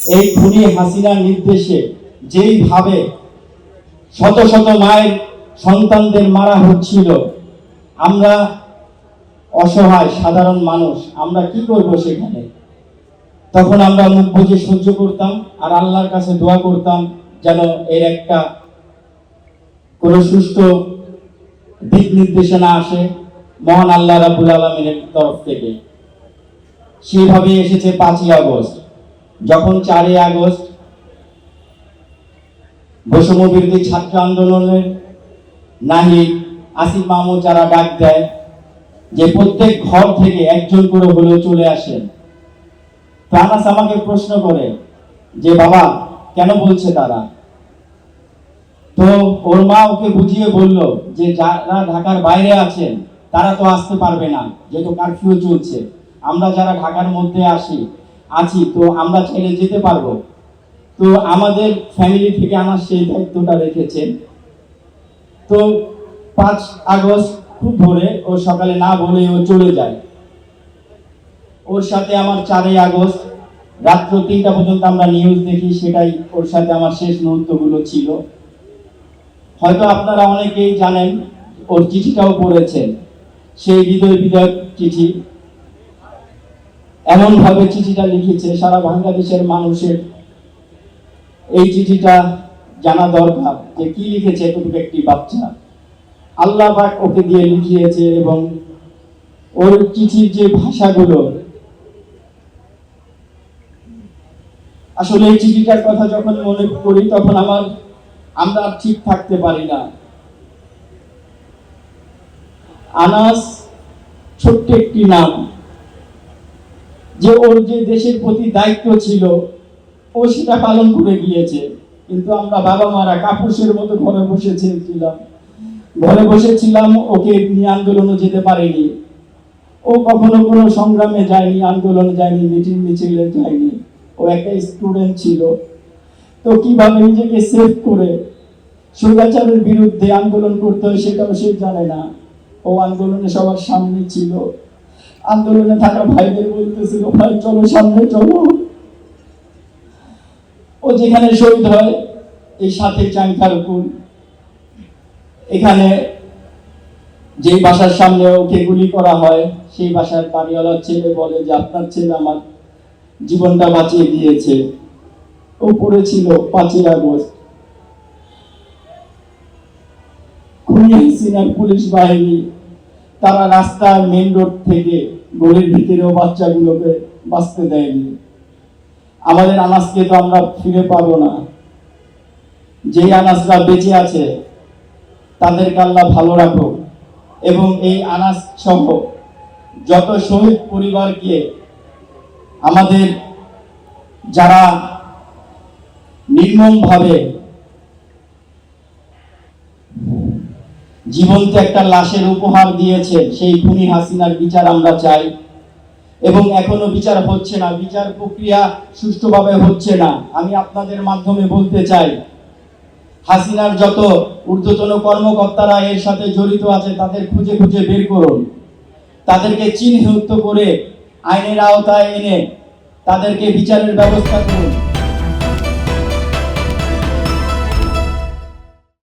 এই খুনি হাসিনার নির্দেশে যেইভাবে শত শত মায়ের সন্তানদের মারা হচ্ছিল, আমরা অসহায় সাধারণ মানুষ আমরা কি করব সেখানে? তখন আমরা মুখ বুজে সহ্য করতাম আর আল্লাহর কাছে দোয়া করতাম যেন এর একটা কোনো সুষ্ঠু দিক নির্দেশনা আসে মহান আল্লাহ রাব্বুল আলামিনের তরফ থেকে। সেইভাবে এসেছে 5ই আগস্ট। যখন 4ই আগস্ট বৈষম্য বিরোধী ছাত্র আন্দোলনের নাহিদ, আসিফ মাহমুদ যারা ডাক দেয় যে প্রত্যেক ঘর থেকে একজন করে হলেও চলে আসেন, তো আনাস আমাকে প্রশ্ন করে যে বাবা কেন বলছে তারা? তো ওর মা ওকে বুঝিয়ে বলল যে যারা ঢাকার বাইরে আছেন তারা তো আসতে পারবে না, যেহেতু কারফিউ চলছে। আমরা যারা ঢাকার মধ্যে আছি তো আমরা চাইলে যেতে পারবো। তো আমাদের ফ্যামিলি থেকে আমার সেই দায়িত্বটা রেখেছেন। তো 5 আগস্ট খুব ভোরে ও সকালে না বলে ও চলে যায়। ওর সাথে আমার 4ই আগস্ট রাত্র 3টা পর্যন্ত আমরা নিউজ দেখি, সেটাই ওর সাথে আমার শেষ মুহূর্তগুলো ছিল। হয়তো আপনারা অনেকেই জানেন, ওর চিঠিটাও পড়েছেন, সেই হৃদয় বিদারক চিঠি। এমন ভাবে চিঠিটা লিখেছে, সারা বাংলাদেশের মানুষের এই চিঠিটা জানা দরকার যে কি লিখেছে এতটুকু একটি বাচ্চা। আল্লাহ পাক ওকে দিয়ে লিখিয়েছে এবং ওর চিঠির যে ভাষাগুলো, আসলে এই চিঠিটার কথা যখন মনে করি তখন আমরা ঠিক থাকতে পারি না। আনাস ছোট্ট একটি নাম, যে ওর যে দেশের প্রতি দায়িত্ব ছিল ও সেটা পালন করে গিয়েছে। কিন্তু আমরা বাবা মারা কাপুরুষের মতো ঘরে বসেছিলাম, ওকে নিয়ে আন্দোলনে যেতে পারেনি। ও কখনো কোনো সংগ্রামে যায়নি, আন্দোলনে যায়নি, মিটিং মিছিলে যায়নি। ও একটা স্টুডেন্ট ছিল। তো কিভাবে নিজেকে সেভ করে স্বৈরাচারের বিরুদ্ধে আন্দোলন করতে হয় সেটাও সে জানে না। ও আন্দোলনে সবার সামনে ছিল, আন্দোলনে থাকা ভাইদের বলতেছিল ভাই চলো সামনে চলো। ও যেখানে শহীদ হয় এই সাথে চাঙ্কারপুর, এখানে যে বাসার সামনে ওকে গুলি করা হয়, সেই বাসার বাড়িওয়ালার ছেলে বলে যে আপনার ছেলে আমার জীবনটা বাঁচিয়ে দিয়েছে। ও পড়েছিল 5ই আগস্ট। খুনি হাসিনার পুলিশ বাহিনী তারা রাস্তার মেইন রোড থেকে গলির ভিতরেও বাচ্চাগুলোকে বাঁচতে দেয়নি। আমাদের আনাসকে তো আমরা ফিরে পাবো না। যে আনাসরা বেঁচে আছে তাদেরকে আল্লাহ ভালো রাখো এবং এই আনাস সহ যত শহীদ পরিবারকে, আমাদের যারা নির্মমভাবে জীবন্ত একটা লাশের উপহার দিয়েছে, সেই খুনি হাসিনার বিচার আমরা চাই। এবং এখনো বিচার হচ্ছে না, বিচার প্রক্রিয়া সুষ্ঠুভাবে হচ্ছে না। আমি আপনাদের মাধ্যমে বলতে চাই, হাসিনার যত ঊর্ধ্বতন কর্মকর্তারা এর সাথে জড়িত আছে তাদের খুঁজে খুঁজে বের করুন, তাদেরকে চিহ্নিত করে আইনের আওতায় এনে তাদেরকে বিচারের ব্যবস্থা করুন।